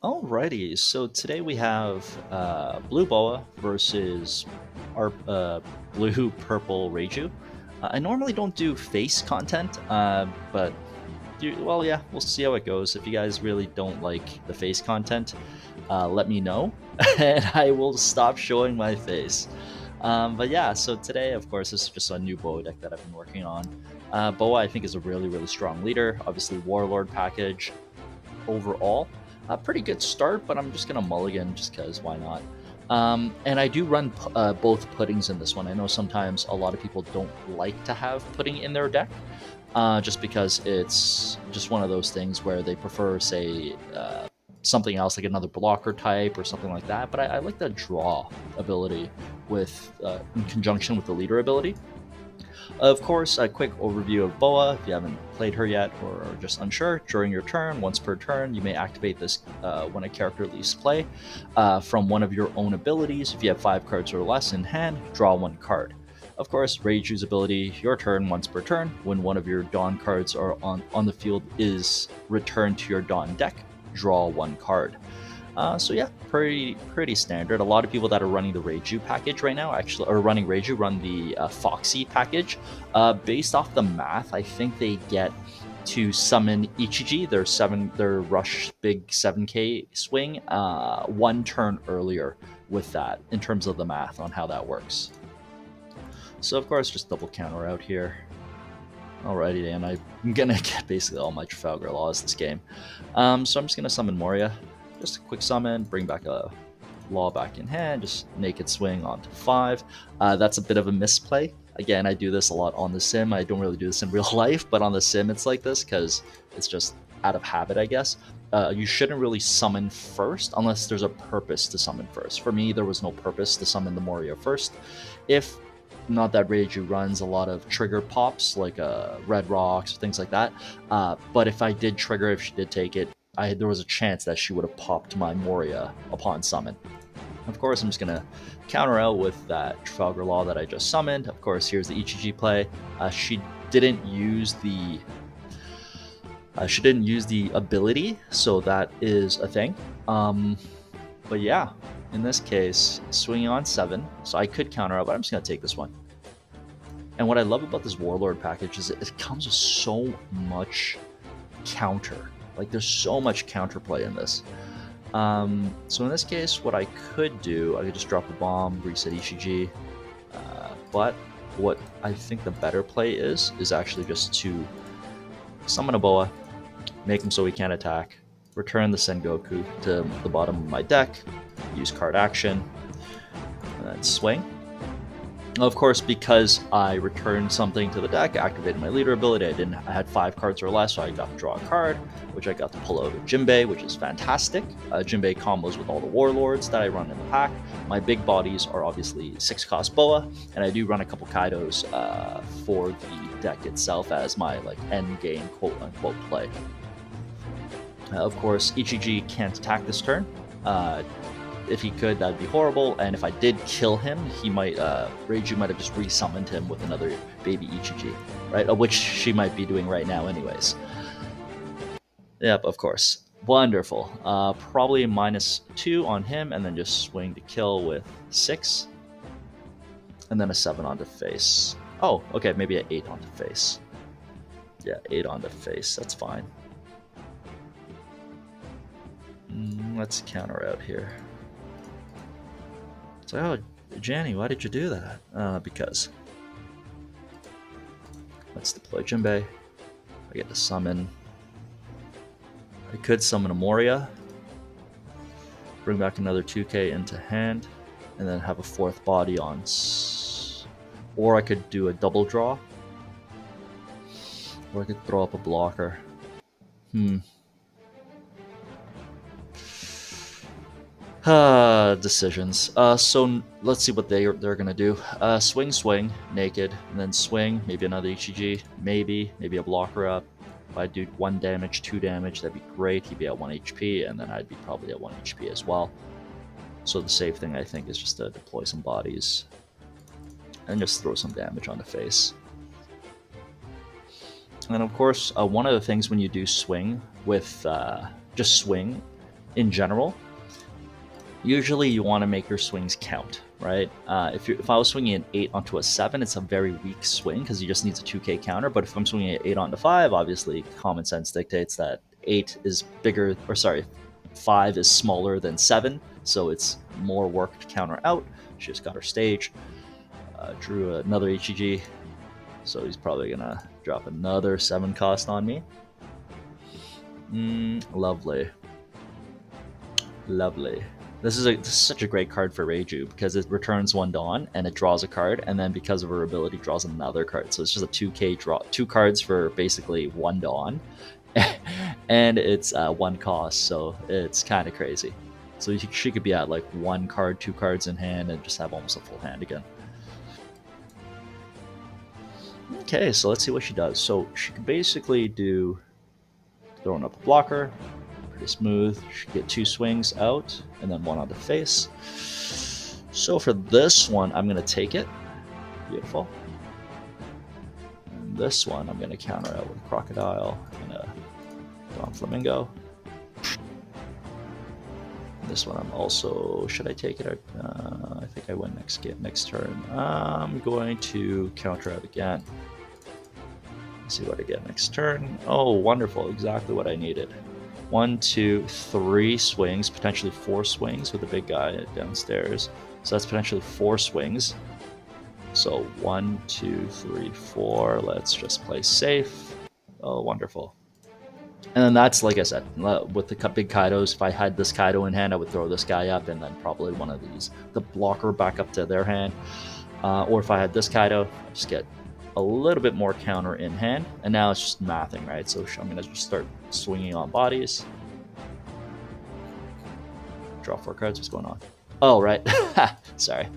Alrighty, so today we have Blue Boa versus our Blue Purple Reiju. I normally don't do face content, but well, yeah, we'll see how it goes. If you guys really don't like the face content, let me know, and I will stop showing my face. But yeah, so today, of course, this is just a new Boa deck that I've been working on. Boa, I think, is a really strong leader. Obviously, Warlord package overall. A pretty good start, but I'm just going to mulligan just because why not? And I do run both puddings in this one. I know sometimes a lot of people don't like to have pudding in their deck, just because it's just one of those things where they prefer, say, something else like another blocker type or something like that. But I like the draw ability with in conjunction with the leader ability. Of course, a quick overview of Boa. If you haven't played her yet or are just unsure, during your turn, once per turn, you may activate this when a character leaves play from one of your own abilities. If you have 5 cards or less in hand, draw 1 card. Of course, Reiju's ability, your turn once per turn. When one of your Dawn cards are on the field is returned to your Dawn deck, draw 1 card. So yeah, pretty standard. A lot of people that are running the Reiju package right now actually are running Reiju run the Foxy package. Based off the math, I think they get to summon Ichiji, their rush big 7k swing, 1 turn earlier with that in terms of the math on how that works. So of course, just double counter out here. Alrighty, and I'm gonna get basically all my Trafalgar Laws this game. So I'm just gonna summon Moria. Just a quick summon, bring back a Law back in hand, just naked swing onto 5. That's a bit of a misplay. Again, I do this a lot on the sim. I don't really do this in real life, but on the sim it's like this because it's just out of habit, I guess. You shouldn't really summon first unless there's a purpose to summon first. For me, there was no purpose to summon the Moria first. If not that Reiju runs a lot of trigger pops like red rocks, things like that. But if I did trigger, if she did take it, there was a chance that she would have popped my Moria upon summon. Of course, I'm just going to counter out with that Trafalgar Law that I just summoned. Of course, here's the Ichiji play. She didn't use the ability, so that is a thing. But yeah, in this case, swinging on 7, so I could counter out, but I'm just going to take this one. And what I love about this Warlord package is it comes with so much counter. Like, there's so much counterplay in this. So in this case, what I could do, I could just drop a bomb, reset Ishiji. But what I think the better play is actually just to summon a Boa, make him so he can't attack, return the Sengoku to the bottom of my deck, use card action, and then swing. Of course, because I returned something to the deck, activated my leader ability, I had 5 cards or less, so I got to draw a card, which I got to pull out of Jinbei, which is fantastic. Jinbei combos with all the Warlords that I run in the pack. My big bodies are obviously 6-cost Boa, and I do run a couple Kaidos for the deck itself as my end game quote-unquote play. Of course, Ichiji can't attack this turn. If he could, that'd be horrible. And if I did kill him, he might Reiju might have just resummoned him with another baby Ichiji, right? Which she might be doing right now, anyways. Yep, of course. Wonderful. Probably -2 on him, and then just swing to kill with 6, and then a 7 onto face. Oh, okay, maybe an 8 onto face. Yeah, 8 onto face. That's fine. Let's counter out here. It's like, oh, Janny, why did you do that? Because. Let's deploy Jinbei. I get to summon. I could summon a Moria. Bring back another 2k into hand. And then have a 4th body on. Or I could do a double draw. Or I could throw up a blocker. Decisions. So let's see what they're gonna do. Swing, naked, and then swing. Maybe another Ichiji. Maybe a blocker up. If I do 1 damage, 2 damage, that'd be great. He'd be at 1 HP, and then I'd be probably at 1 HP as well. So the safe thing, I think, is just to deploy some bodies and just throw some damage on the face. And of course, one of the things when you do swing with just swing in general, usually you want to make your swings count, right? If I was swinging an 8 onto a 7, it's a very weak swing because he just needs a 2K counter. But if I'm swinging an 8 onto 5, obviously common sense dictates that 8 is bigger, or sorry, 5 is smaller than 7, so it's more work to counter out. She just got her stage, drew another HEG, so he's probably gonna drop another 7 cost on me. Lovely. Lovely. This is such a great card for Reiju because it returns 1 Dawn and it draws a card, and then because of her ability, draws another card. So it's just a 2K draw, 2 cards for basically 1 Dawn, and it's 1 cost, so it's kind of crazy. So she could be at like 1 card, 2 cards in hand, and just have almost a full hand again. Okay, so let's see what she does. So she could basically do throwing up a blocker. Pretty smooth. Should get 2 swings out and then 1 on the face. So for this one, I'm going to take it. Beautiful. And this one, I'm going to counter out with a crocodile and a Don Flamingo. This one, I'm also, should I take it? I think I win next turn. I'm going to counter out again. Let's see what I get next turn. Oh, wonderful. Exactly what I needed. 1, 2, 3 swings, potentially 4 swings with the big guy downstairs. So that's potentially 4 swings. So 1, 2, 3, 4. Let's just play safe. Oh, wonderful. And then that's, like I said, with the big Kaidos, if I had this Kaido in hand, I would throw this guy up and then probably one of these, the blocker back up to their hand. Or if I had this Kaido, I just get a little bit more counter in hand. And now it's just mathing, right? So I'm going to just start swinging on bodies. Draw 4 cards. What's going on? Oh, right. Sorry.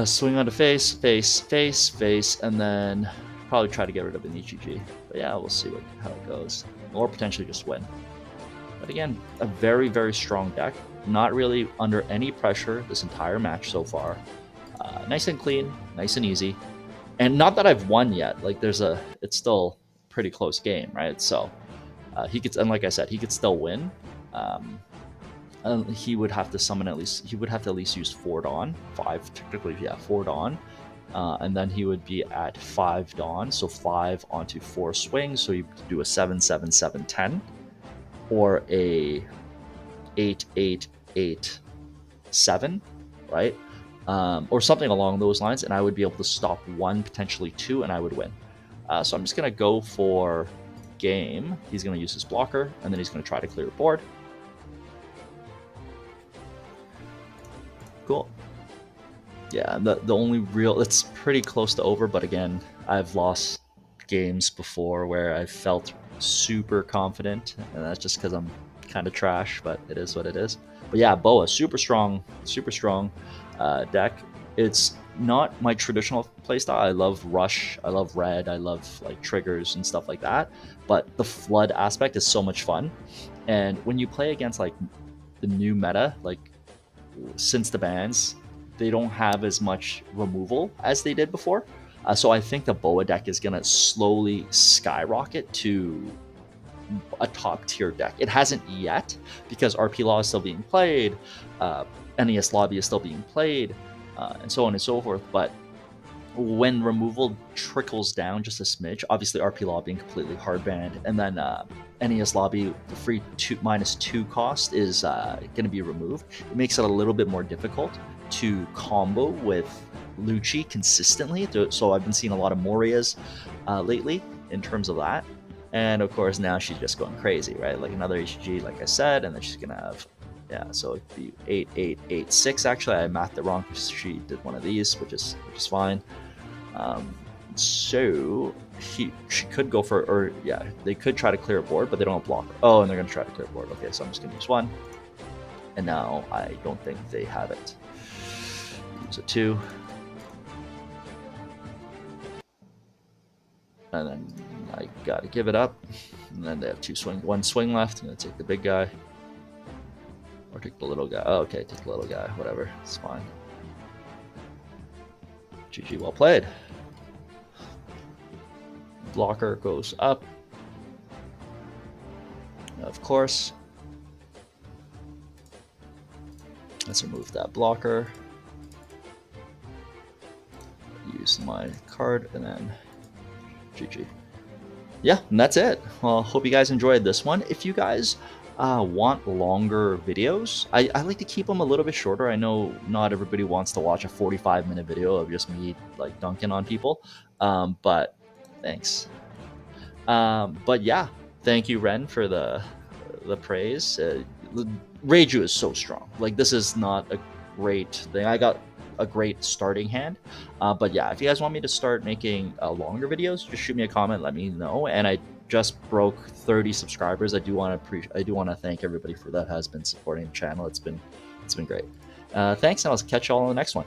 Swing on to face, face, face, face, and then probably try to get rid of an EGG. But yeah, we'll see how it goes. Or potentially just win. But again, a very, very strong deck. Not really under any pressure this entire match so far. Nice and clean, nice and easy. And not that I've won yet. Like it's still a pretty close game, right? So he could, and like I said, he could still win. He would have to summon he would have to at least use 4 Dawn, 5 technically, yeah, 4 Dawn. And then he would be at 5 Dawn, so 5 onto 4 swings. So you could do a 7, 7, 7, 10, or a 8, 8, 8, 7, right? Or something along those lines, and I would be able to stop 1, potentially 2, and I would win. So I'm just going to go for game. He's going to use his blocker, and then he's going to try to clear the board. Cool. Yeah, the only real, it's pretty close to over, but again, I've lost games before where I felt super confident, and that's just because I'm kind of trash, but it is what it is. But yeah, Boa, super strong deck. It's not my traditional playstyle. I love rush, I love red, I love like triggers and stuff like that, but the flood aspect is so much fun. And when you play against like the new meta, like since the bans, they don't have as much removal as they did before. So I think the Boa deck is going to slowly skyrocket to a top tier deck. It hasn't yet because RP Law is still being played, NES Lobby is still being played, and so on and so forth. But when removal trickles down just a smidge, obviously RP Law being completely hard banned, and then NES Lobby, the free -2 cost is going to be removed. It makes it a little bit more difficult to combo with Lucci consistently. So I've been seeing a lot of Morias lately in terms of that. And of course, now she's just going crazy, right? Like another HG, like I said, and then she's going to have, yeah, so it'd be 8, 8, 8, 6. Actually, I mathed it wrong because she did one of these, which is fine. So she could go for, or yeah, they could try to clear a board, but they don't have blocker. Oh, and they're going to try to clear a board. Okay, so I'm just going to use 1. And now I don't think they have it. Use a 2. And then I got to give it up. And then they have 1 swing left. I'm going to take the big guy. Or take the little guy. Oh, okay, take the little guy. Whatever, it's fine. GG, well played. Blocker goes up. Of course. Let's remove that blocker. Use my card and then GG. Yeah, and that's it. Well, hope you guys enjoyed this one. If you guys want longer videos, I like to keep them a little bit shorter. I know not everybody wants to watch a 45-minute video of just me like dunking on people, but thanks. But yeah, thank you, Ren, for the praise. Reiju is so strong. Like, this is not a great thing. I got a great starting hand, but yeah, if you guys want me to start making longer videos, just shoot me a comment, let me know. And I just broke 30 subscribers. I do want to thank everybody for that has been supporting the channel. It's been great. Thanks, and I'll catch you all on the next one.